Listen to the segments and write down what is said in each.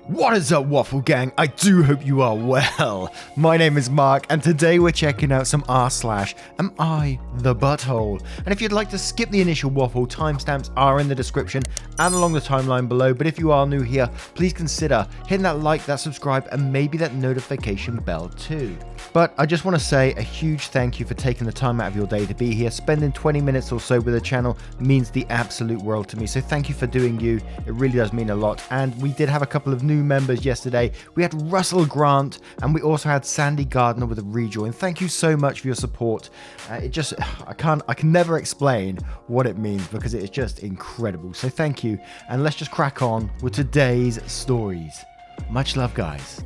What is up, Waffle Gang? I do hope you are well. My name is Mark, and today we're checking out some Am I the Butthole? And if you'd like to skip the initial waffle, timestamps are in the description and along the timeline below. But if you are new here, please consider hitting that like, that subscribe, and maybe that notification bell too. But I just want to say a huge thank you for taking the time out of your day to be here. Spending 20 minutes or so with the channel means the absolute world to me. So thank you for doing you. It really does mean a lot. And we did have a couple of new members yesterday. We had Russell Grant and we also had Sandy Gardner with a rejoin. Thank you so much for your support. I can never explain what it means because it is just incredible. So thank you. And let's just crack on with today's stories. Much love, guys.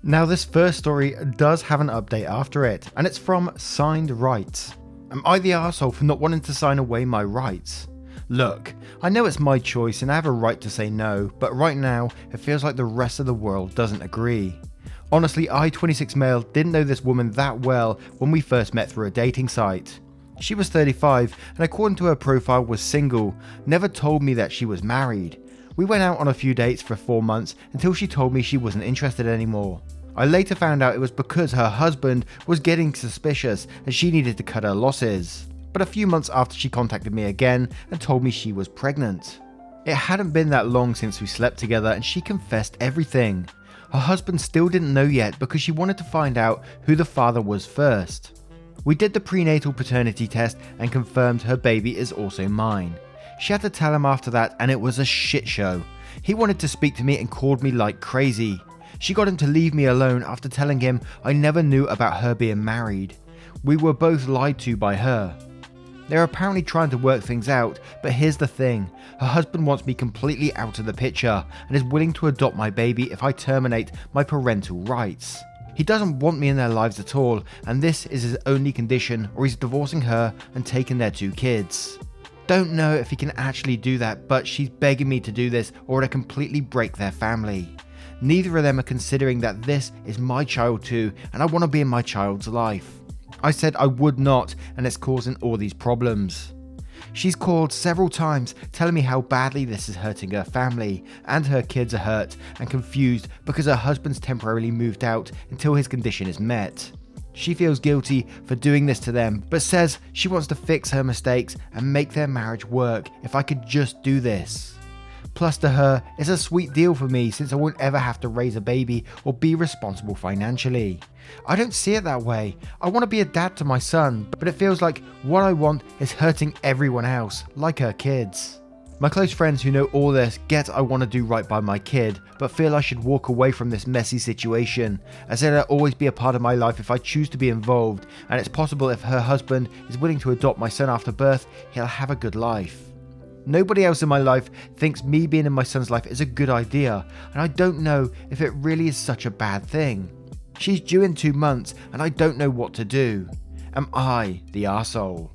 Now, this first story does have an update after it, and it's from Signed Rights. Am I the arsehole for not wanting to sign away my rights? Look, I know it's my choice and I have a right to say no, but right now, it feels like the rest of the world doesn't agree. Honestly, I, 26 male, didn't know this woman that well when we first met through a dating site. She was 35, and according to her profile was single, never told me that she was married. We went out on a few dates for 4 months until she told me she wasn't interested anymore. I later found out it was because her husband was getting suspicious and she needed to cut her losses. But a few months after, she contacted me again and told me she was pregnant. It hadn't been that long since we slept together and she confessed everything. Her husband still didn't know yet because she wanted to find out who the father was first. We did the prenatal paternity test and confirmed her baby is also mine. She had to tell him after that and it was a shit show. He wanted to speak to me and called me like crazy. She got him to leave me alone after telling him I never knew about her being married. We were both lied to by her. They're apparently trying to work things out, but here's the thing. Her husband wants me completely out of the picture and is willing to adopt my baby if I terminate my parental rights. He doesn't want me in their lives at all, and this is his only condition, or he's divorcing her and taking their 2 kids. Don't know if he can actually do that, but she's begging me to do this or to completely break their family. Neither of them are considering that this is my child too, and I want to be in my child's life. I said I would not, and it's causing all these problems. She's called several times telling me how badly this is hurting her family, and her kids are hurt and confused because her husband's temporarily moved out until his condition is met. She feels guilty for doing this to them, but says she wants to fix her mistakes and make their marriage work if I could just do this. Plus, to her, it's a sweet deal for me since I won't ever have to raise a baby or be responsible financially. I don't see it that way. I want to be a dad to my son, but it feels like what I want is hurting everyone else, like her kids. My close friends who know all this get I want to do right by my kid, but feel I should walk away from this messy situation, as it'll always be a part of my life if I choose to be involved, and it's possible if her husband is willing to adopt my son after birth, he'll have a good life. Nobody else in my life thinks me being in my son's life is a good idea, and I don't know if it really is such a bad thing. She's due in 2 months, and I don't know what to do. Am I the arsehole?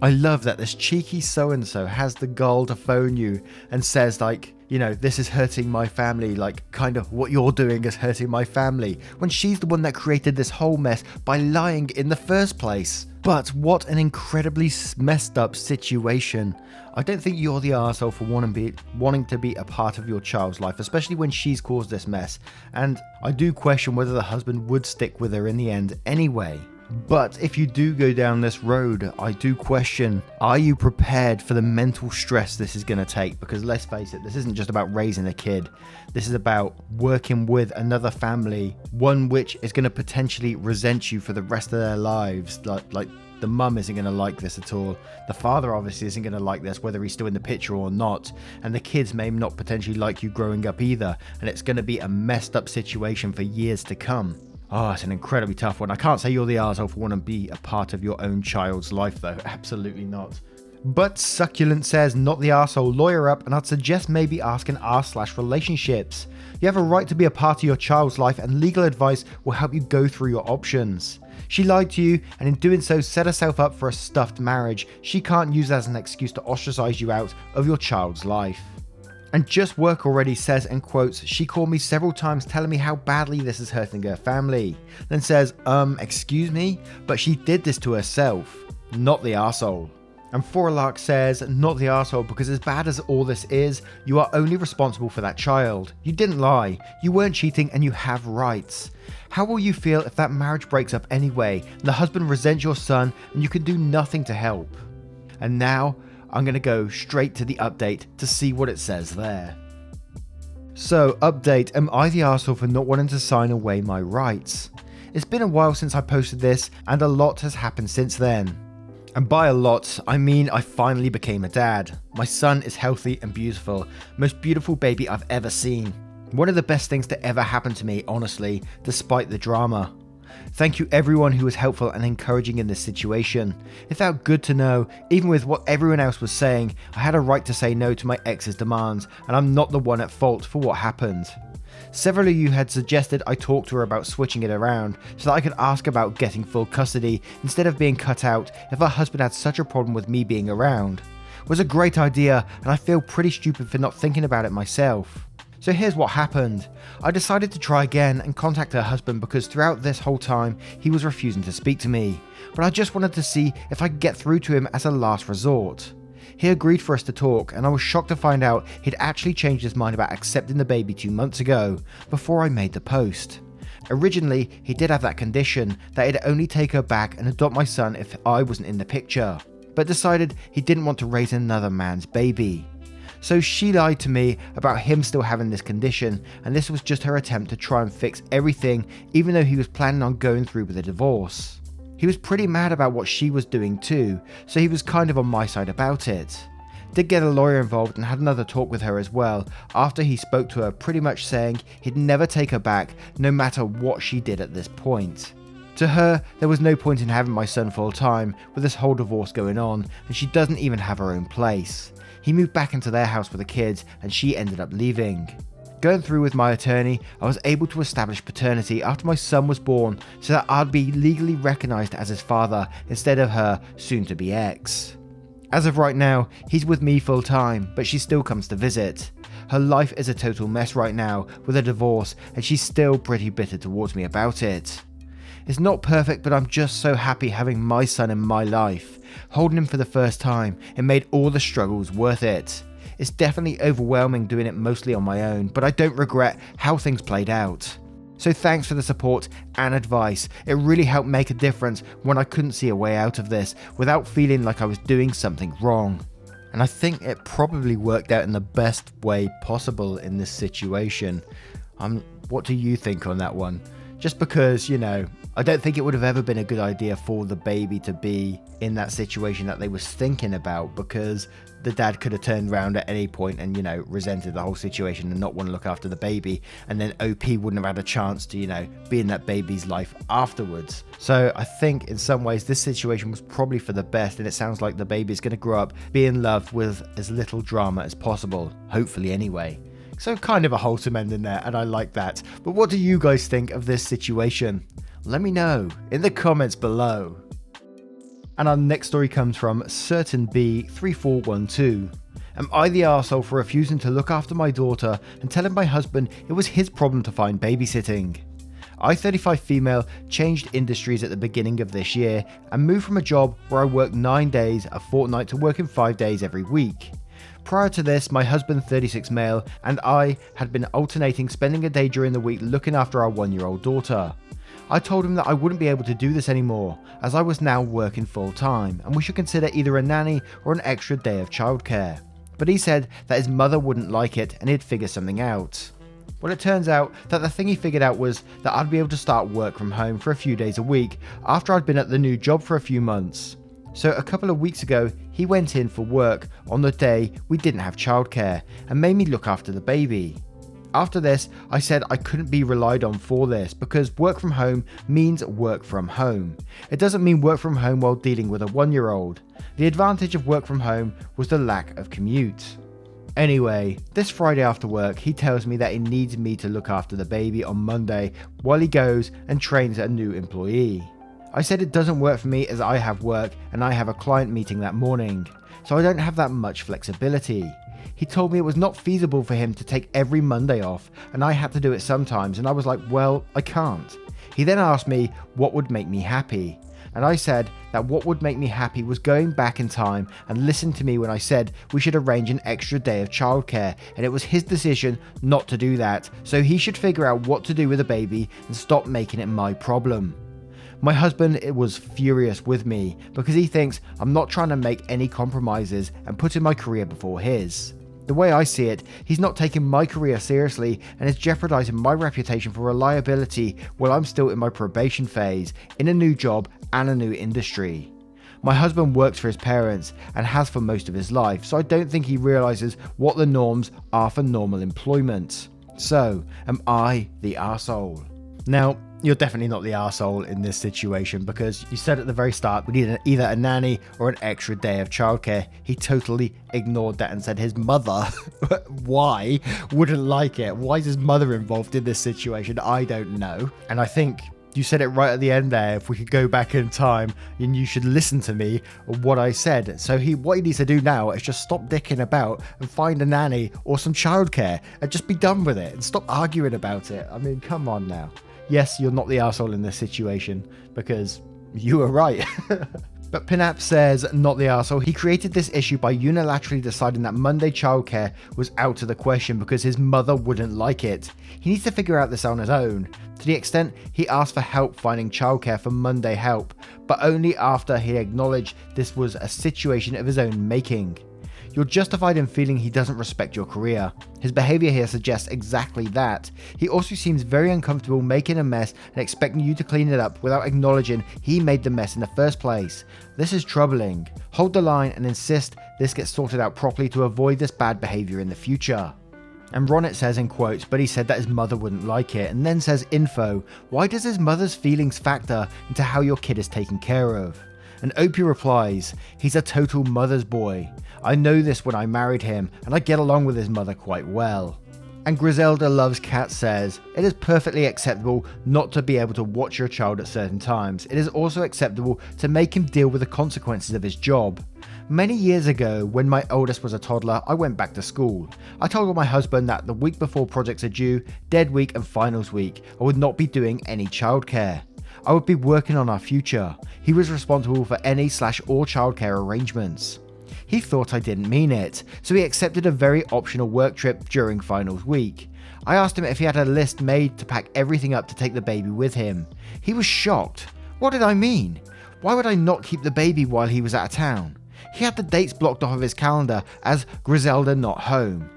I love that this cheeky so-and-so has the gall to phone you and says like, you know, this is hurting my family, like kind of what you're doing is hurting my family, when she's the one that created this whole mess by lying in the first place. But what an incredibly messed up situation. I don't think you're the arsehole for wanting to be a part of your child's life, especially when she's caused this mess. And I do question whether the husband would stick with her in the end anyway. But if you do go down this road, I do question, are you prepared for the mental stress this is going to take? Because let's face it, this isn't just about raising a kid. This is about working with another family, one which is going to potentially resent you for the rest of their lives. Like the mum isn't going to like this at all. The father obviously isn't going to like this, whether he's still in the picture or not. And the kids may not potentially like you growing up either. And it's going to be a messed up situation for years to come. Oh, it's an incredibly tough one. I can't say you're the arsehole for wanting to be a part of your own child's life though. Absolutely not. But Succulent says, not the arsehole, lawyer up, and I'd suggest maybe asking r/relationships. You have a right to be a part of your child's life and legal advice will help you go through your options. She lied to you and in doing so set herself up for a stuffed marriage. She can't use that as an excuse to ostracize you out of your child's life. And Just Work Already says, and quotes, she called me several times telling me how badly this is hurting her family. Then says, excuse me? But she did this to herself, not the arsehole. And Foralark says, not the arsehole, because as bad as all this is, you are only responsible for that child. You didn't lie, you weren't cheating, and you have rights. How will you feel if that marriage breaks up anyway, and the husband resents your son, and you can do nothing to help? And now, I'm going to go straight to the update to see what it says there. So, update, am I the arsehole for not wanting to sign away my rights? It's been a while since I posted this, and a lot has happened since then. And by a lot, I mean I finally became a dad. My son is healthy and beautiful, most beautiful baby I've ever seen. One of the best things to ever happen to me, honestly, despite the drama. Thank you everyone who was helpful and encouraging in this situation. It felt good to know, even with what everyone else was saying, I had a right to say no to my ex's demands, and I'm not the one at fault for what happened. Several of you had suggested I talk to her about switching it around so that I could ask about getting full custody instead of being cut out if her husband had such a problem with me being around. It was a great idea, and I feel pretty stupid for not thinking about it myself. So here's what happened. I decided to try again and contact her husband because throughout this whole time he was refusing to speak to me, but I just wanted to see if I could get through to him as a last resort. He agreed for us to talk, and I was shocked to find out he'd actually changed his mind about accepting the baby 2 months ago, before I made the post. Originally, he did have that condition that he'd only take her back and adopt my son if I wasn't in the picture, but decided he didn't want to raise another man's baby. So she lied to me about him still having this condition, and this was just her attempt to try and fix everything, even though he was planning on going through with a divorce. He was pretty mad about what she was doing too, so he was kind of on my side about it. Did get a lawyer involved and had another talk with her as well after he spoke to her, pretty much saying he'd never take her back no matter what she did at this point. To her, there was no point in having my son full time with this whole divorce going on, and she doesn't even have her own place. He moved back into their house with the kids and she ended up leaving. Going through with my attorney, I was able to establish paternity after my son was born so that I'd be legally recognised as his father instead of her soon-to-be ex. As of right now, he's with me full time, but she still comes to visit. Her life is a total mess right now with a divorce, and she's still pretty bitter towards me about it. It's not perfect, but I'm just so happy having my son in my life. Holding him for the first time, it made all the struggles worth it. It's definitely overwhelming doing it mostly on my own, but I don't regret how things played out. So thanks for the support and advice. It really helped make a difference when I couldn't see a way out of this without feeling like I was doing something wrong. And I think it probably worked out in the best way possible in this situation. What do you think on that one? Just because, I don't think it would have ever been a good idea for the baby to be in that situation that they was thinking about, because the dad could have turned around at any point and, resented the whole situation and not want to look after the baby. And then OP wouldn't have had a chance to, be in that baby's life afterwards. So I think in some ways this situation was probably for the best, and it sounds like the baby's going to grow up being loved with as little drama as possible. Hopefully anyway. So kind of a wholesome ending there, and I like that. But what do you guys think of this situation? Let me know in the comments below. And our next story comes from CertainB3412. Am I the arsehole for refusing to look after my daughter and telling my husband it was his problem to find babysitting? I, 35 female, changed industries at the beginning of this year and moved from a job where I worked 9 days a fortnight to working 5 days every week. Prior to this, my husband, 36 male, and I had been alternating spending a day during the week looking after our 1-year-old daughter. I told him that I wouldn't be able to do this anymore, as I was now working full time, and we should consider either a nanny or an extra day of childcare. But he said that his mother wouldn't like it and he'd figure something out. Well, it turns out that the thing he figured out was that I'd be able to start work from home for a few days a week after I'd been at the new job for a few months. So a couple of weeks ago, he went in for work on the day we didn't have childcare and made me look after the baby. After this, I said I couldn't be relied on for this because work from home means work from home. It doesn't mean work from home while dealing with a 1-year-old. The advantage of work from home was the lack of commute. Anyway, this Friday after work, he tells me that he needs me to look after the baby on Monday while he goes and trains a new employee. I said it doesn't work for me as I have work and I have a client meeting that morning, so I don't have that much flexibility. He told me it was not feasible for him to take every Monday off and I had to do it sometimes, and I was like, well, I can't. He then asked me what would make me happy, And I said that what would make me happy was going back in time and listening to me when I said we should arrange an extra day of childcare, and it was his decision not to do that, so he should figure out what to do with the baby and stop making it my problem. My husband was furious with me because he thinks I'm not trying to make any compromises and putting my career before his. The way I see it, he's not taking my career seriously and is jeopardizing my reputation for reliability while I'm still in my probation phase, in a new job and a new industry. My husband works for his parents and has for most of his life, so I don't think he realizes what the norms are for normal employment. So, am I the arsehole? Now, you're definitely not the arsehole in this situation, because you said at the very start we need either a nanny or an extra day of childcare. He totally ignored that and said his mother, why, wouldn't like it. Why is his mother involved in this situation? I don't know. And I think you said it right at the end there. If we could go back in time, and you should listen to me, what I said. So what he needs to do now is just stop dicking about and find a nanny or some childcare and just be done with it and stop arguing about it. I mean, come on now. Yes, you're not the arsehole in this situation, because you were right. But Pinap says not the arsehole. He created this issue by unilaterally deciding that Monday childcare was out of the question because his mother wouldn't like it. He needs to figure out this on his own. To the extent he asked for help finding childcare for Monday help, but only after he acknowledged this was a situation of his own making. You're justified in feeling he doesn't respect your career. His behavior here suggests exactly that. He also seems very uncomfortable making a mess and expecting you to clean it up without acknowledging he made the mess in the first place. This is troubling. Hold the line and insist this gets sorted out properly to avoid this bad behavior in the future. And Ronit says in quotes, but he said that his mother wouldn't like it, and then says info, why does his mother's feelings factor into how your kid is taken care of? And Opie replies, he's a total mother's boy. I know this when I married him, and I get along with his mother quite well. And Griselda Loves Cat says, it is perfectly acceptable not to be able to watch your child at certain times. It is also acceptable to make him deal with the consequences of his job. Many years ago, when my oldest was a toddler, I went back to school. I told my husband that the week before projects are due, dead week and finals week, I would not be doing any childcare. I would be working on our future. He was responsible for any/all childcare arrangements. He thought I didn't mean it, so he accepted a very optional work trip during finals week. I asked him if he had a list made to pack everything up to take the baby with him. He was shocked. What did I mean? Why would I not keep the baby while he was out of town? He had the dates blocked off of his calendar as Griselda not home.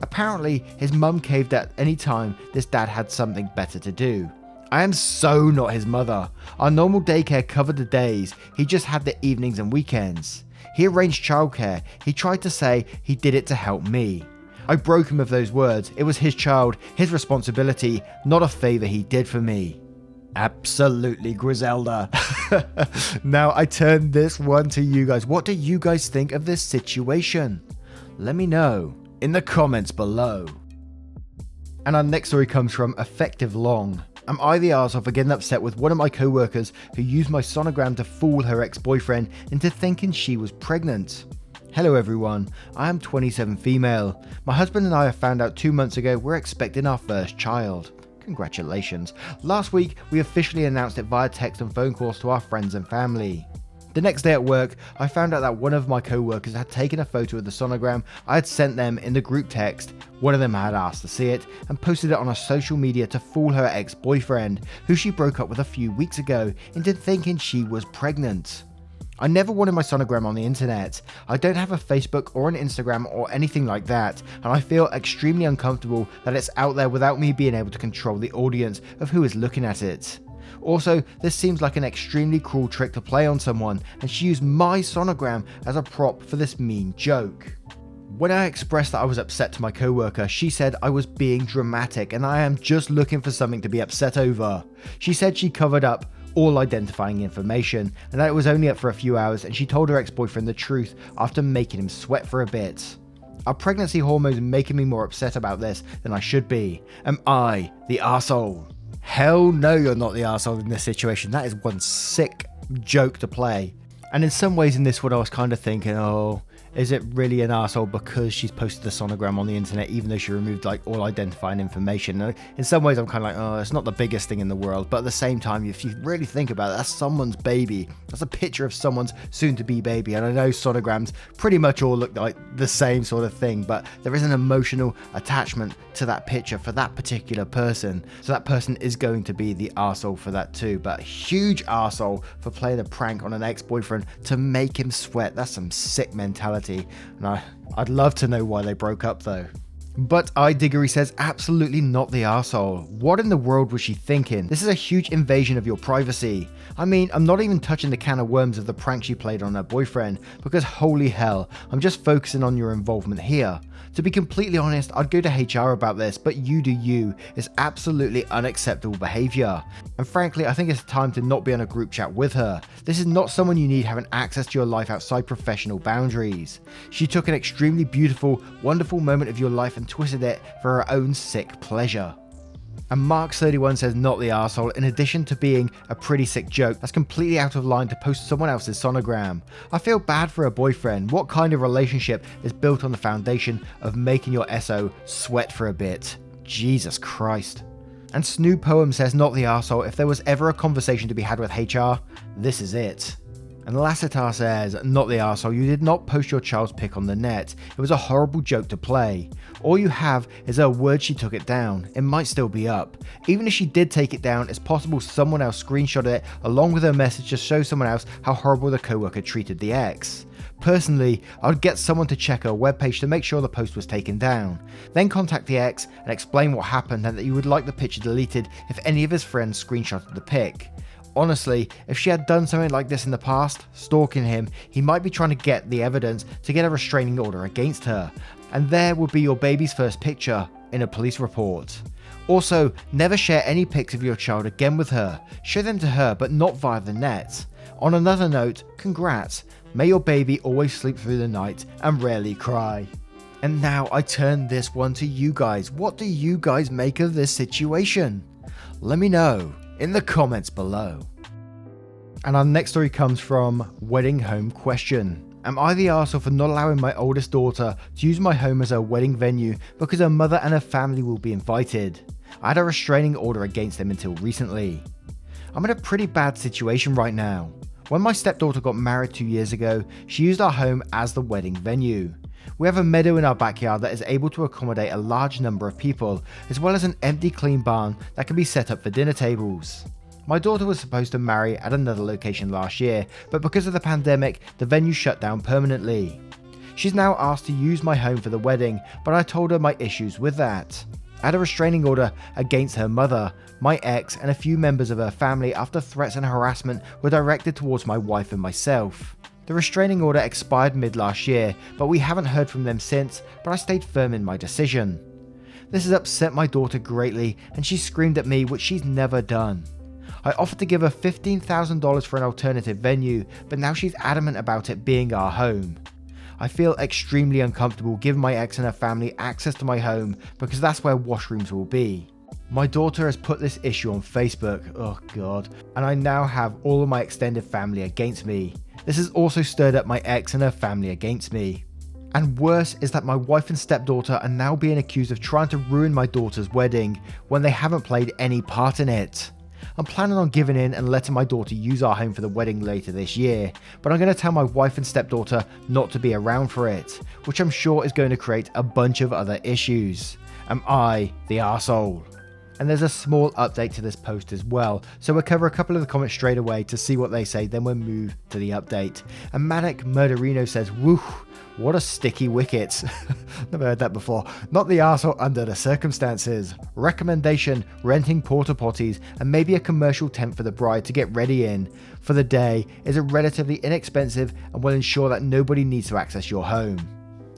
Apparently, his mum caved at any time this dad had something better to do. I am so not his mother. Our normal daycare covered the days, he just had the evenings and weekends. He arranged childcare. He tried to say he did it to help me. I broke him of those words. It was his child, his responsibility, not a favour he did for me. Absolutely, Griselda. Now I turn this one to you guys. What do you guys think of this situation? Let me know in the comments below. And our next story comes from Effective Long. Am I the arsehole for getting upset with one of my co-workers who used my sonogram to fool her ex-boyfriend into thinking she was pregnant? Hello everyone, I am 27 female. My husband and I have found out 2 months ago we're expecting our first child. Congratulations. Last week we officially announced it via text and phone calls to our friends and family. The next day at work, I found out that one of my co-workers had taken a photo of the sonogram I had sent them in the group text. One of them had asked to see it and posted it on her social media to fool her ex-boyfriend, who she broke up with a few weeks ago, into thinking she was pregnant. I never wanted my sonogram on the internet. I don't have a Facebook or an Instagram or anything like that, and I feel extremely uncomfortable that it's out there without me being able to control the audience of who is looking at it. Also, this seems like an extremely cruel trick to play on someone, and she used my sonogram as a prop for this mean joke. When I expressed that I was upset to my co-worker, she said I was being dramatic and I am just looking for something to be upset over. She said she covered up all identifying information and that it was only up for a few hours, and she told her ex-boyfriend the truth after making him sweat for a bit. Are pregnancy hormones making me more upset about this than I should be? Am I the arsehole? Hell no, you're not the arsehole in this situation. That is one sick joke to play. And in some ways in this one I was kind of thinking, oh, Is it really an arsehole because she's posted the sonogram on the internet, even though she removed like all identifying information? In some ways, I'm kind of like, oh, it's not the biggest thing in the world. But at the same time, if you really think about it, that's someone's baby. That's a picture of someone's soon-to-be baby. And I know sonograms pretty much all look like the same sort of thing, but there is an emotional attachment to that picture for that particular person. So that person is going to be the arsehole for that too. But huge arsehole for playing a prank on an ex-boyfriend to make him sweat. That's some sick mentality. And I'd love to know why they broke up though. But iDiggery says absolutely not the arsehole. What in the world was she thinking? This is a huge invasion of your privacy. I mean, I'm not even touching the can of worms of the prank she played on her boyfriend, because holy hell, I'm just focusing on your involvement here. To be completely honest, I'd go to HR about this, but you do you. It's absolutely unacceptable behavior. And frankly, I think it's time to not be on a group chat with her. This is not someone you need having access to your life outside professional boundaries. She took an extremely beautiful, wonderful moment of your life and twisted it for her own sick pleasure. And Mark31 says not the arsehole. In addition to being a pretty sick joke, that's completely out of line to post someone else's sonogram. I feel bad for her boyfriend. What kind of relationship is built on the foundation of making your SO sweat for a bit? Jesus Christ. And Snoo Poem says not the arsehole. If there was ever a conversation to be had with HR, this is it. And Lassitar says, not the arsehole, you did not post your child's pic on the net. It was a horrible joke to play. All you have is her word she took it down. It might still be up. Even if she did take it down, it's possible someone else screenshotted it along with her message to show someone else how horrible the coworker treated the ex. Personally, I would get someone to check her webpage to make sure the post was taken down. Then contact the ex and explain what happened and that you would like the picture deleted if any of his friends screenshotted the pic. Honestly, if she had done something like this in the past, stalking him, he might be trying to get the evidence to get a restraining order against her. And there would be your baby's first picture in a police report. Also, never share any pics of your child again with her. Show them to her, but not via the net. On another note, congrats. May your baby always sleep through the night and rarely cry. And now I turn this one to you guys. What do you guys make of this situation? Let me know in the comments below. And our next story comes from Wedding Home Question. Am I the arsehole for not allowing my oldest daughter to use my home as her wedding venue because her mother and her family will be invited? I had a restraining order against them until recently. I'm in a pretty bad situation right now. When my stepdaughter got married 2 years ago, she used our home as the wedding venue. We have a meadow in our backyard that is able to accommodate a large number of people, as well as an empty clean barn that can be set up for dinner tables. My daughter was supposed to marry at another location last year, but because of the pandemic, the venue shut down permanently. She's now asked to use my home for the wedding, but I told her my issues with that. I had a restraining order against her mother, my ex, and a few members of her family after threats and harassment were directed towards my wife and myself. The restraining order expired mid last year, but we haven't heard from them since, but I stayed firm in my decision. This has upset my daughter greatly, and she screamed at me, which she's never done. I offered to give her $15,000 for an alternative venue, but now she's adamant about it being our home. I feel extremely uncomfortable giving my ex and her family access to my home because that's where washrooms will be. My daughter has put this issue on Facebook, oh god, and I now have all of my extended family against me. This has also stirred up my ex and her family against me. And worse is that my wife and stepdaughter are now being accused of trying to ruin my daughter's wedding when they haven't played any part in it. I'm planning on giving in and letting my daughter use our home for the wedding later this year, but I'm going to tell my wife and stepdaughter not to be around for it, which I'm sure is going to create a bunch of other issues. Am I the arsehole? And there's a small update to this post as well, so we'll cover a couple of the comments straight away to see what they say, then we'll move to the update. And Manic Murderino says, woo, what a sticky wicket. Never heard that before. Not the arsehole under the circumstances. Recommendation, renting porta potties and maybe a commercial tent for the bride to get ready in for the day is a relatively inexpensive and will ensure that nobody needs to access your home.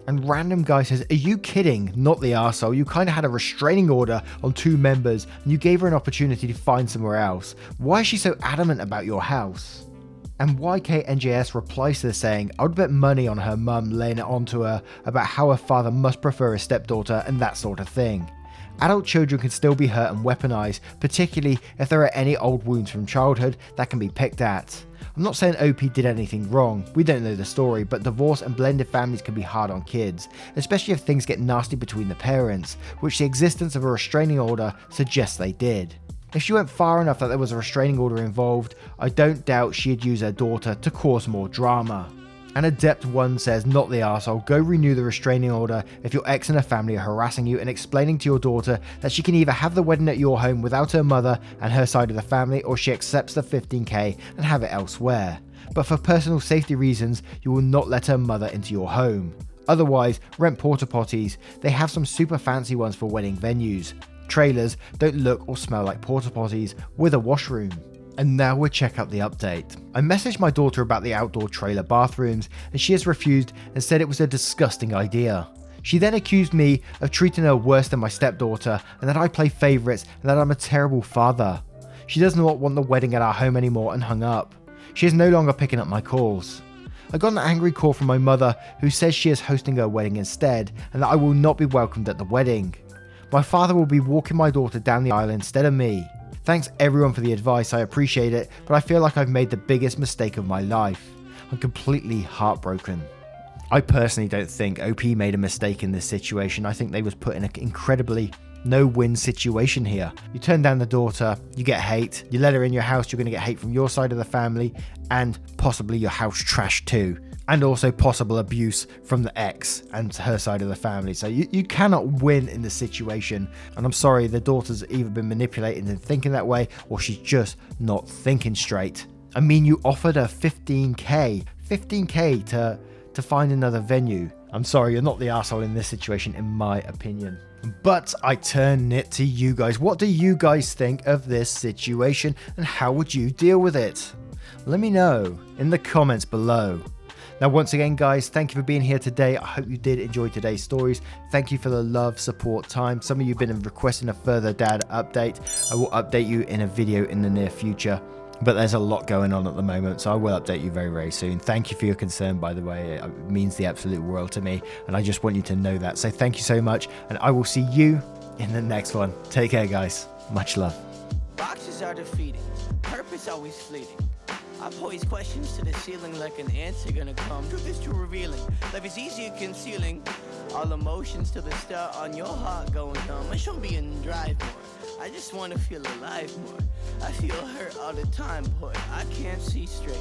And Random Guy says, are you kidding? Not the arsehole. You kind of had a restraining order on 2 members and you gave her an opportunity to find somewhere else. Why is she so adamant about your house? And YKNJS replies to this saying, I would bet money on her mum laying it onto her about how her father must prefer his stepdaughter and that sort of thing. Adult children can still be hurt and weaponized, particularly if there are any old wounds from childhood that can be picked at. I'm not saying OP did anything wrong, we don't know the story, but divorce and blended families can be hard on kids, especially if things get nasty between the parents, which the existence of a restraining order suggests they did. If she went far enough that there was a restraining order involved, I don't doubt she'd use her daughter to cause more drama. An Adept 1 says, not the arsehole, go renew the restraining order if your ex and her family are harassing you and explaining to your daughter that she can either have the wedding at your home without her mother and her side of the family, or she accepts the 15k and have it elsewhere. But for personal safety reasons, you will not let her mother into your home. Otherwise, rent porta potties. They have some super fancy ones for wedding venues. Trailers don't look or smell like porta potties with a washroom. And now we'll check out the update. I messaged my daughter about the outdoor trailer bathrooms and she has refused and said it was a disgusting idea. She then accused me of treating her worse than my stepdaughter and that I play favourites and that I'm a terrible father. She does not want the wedding at our home anymore and hung up. She is no longer picking up my calls. I got an angry call from my mother who says she is hosting her wedding instead and that I will not be welcomed at the wedding. My father will be walking my daughter down the aisle instead of me. Thanks everyone for the advice, I appreciate it, but I feel like I've made the biggest mistake of my life. I'm completely heartbroken. I personally don't think OP made a mistake in this situation. I think they was put in an incredibly no-win situation here. You turn down the daughter, you get hate. You let her in your house, you're going to get hate from your side of the family and possibly your house trashed too. And also possible abuse from the ex and her side of the family. So you cannot win in this situation. And I'm sorry, the daughter's either been manipulated into thinking that way or she's just not thinking straight. I mean, you offered her 15k to find another venue. I'm sorry, you're not the arsehole in this situation, in my opinion. But I turn it to you guys. What do you guys think of this situation and how would you deal with it? Let me know in the comments below. Now, once again, guys, thank you for being here today. I hope you did enjoy today's stories. Thank you for the love, support, time. Some of you have been requesting a further dad update. I will update you in a video in the near future, but there's a lot going on at the moment, so I will update you very, very soon. Thank you for your concern, by the way. It means the absolute world to me, and I just want you to know that. So thank you so much, and I will see you in the next one. Take care, guys. Much love. Boxes are defeating, purpose always fleeting. I pose questions to the ceiling like an answer gonna come. Truth is too revealing, life is easier concealing. All emotions till they start on your heart going numb. I shouldn't be in drive more, I just wanna feel alive more. I feel hurt all the time, boy, I can't see straight.